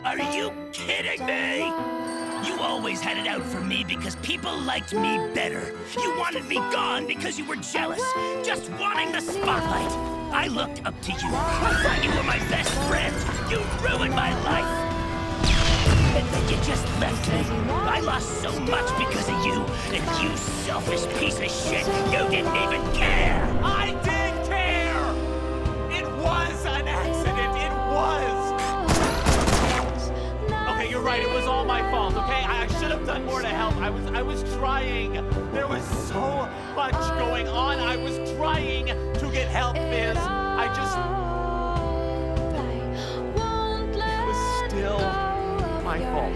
Are you kidding me? You always had it out for me because people liked me better. You wanted me gone because you were jealous, just wanting the spotlight. I looked up to you. I thought you were my best friend. You ruined my life. And then you just left me. I lost so much because of you, and you selfish piece of shit, you didn't even care! I did care! It was an accident, it was! Okay, you're right, it was all my fault, okay? I should have done more to help. I was trying. There was so much going on. I was trying to get help, Fizz. It was still my fault.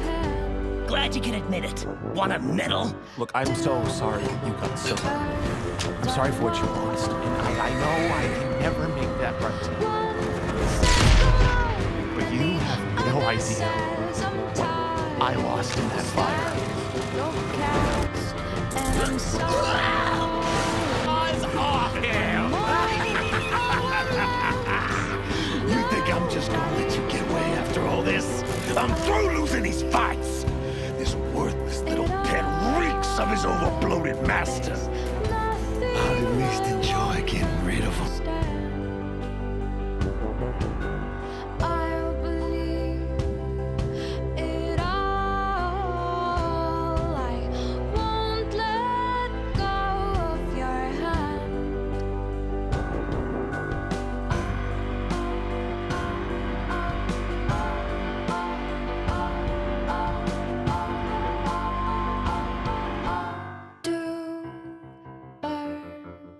Glad you can admit it. Want a medal? Look, I'm so sorry you got so hurt. I'm sorry for what you lost, and I know I can never make that right. But you have no idea what I lost in that fire. Buzz off him! You think I'm just gonna let you get away after all this? I'm through losing these fights! This worthless little pet reeks of his overbloated master. I'll at least enjoy getting rid of him.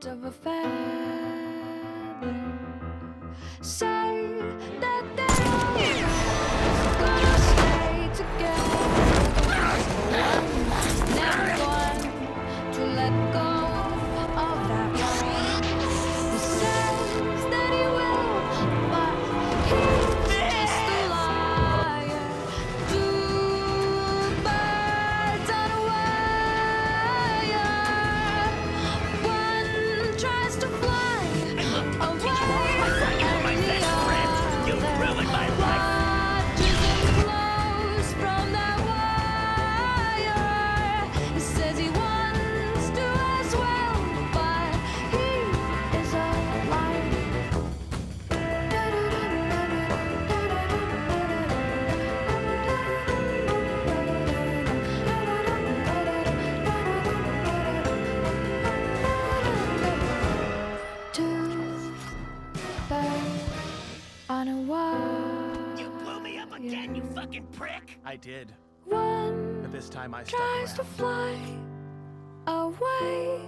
Of a feather, say that they're gonna stay together. Never going to let go of that one. He says that he will, but he's just a liar. Two birds on a wire. Tries to fly away. I thought you were my best friend. You ruined my life. Watches him close from that wire. He says he wants to as well, but he is a liar. Two birds on a wire. You blew me up again, you fucking prick. I did, One but this time I stuck tries to around. fly away.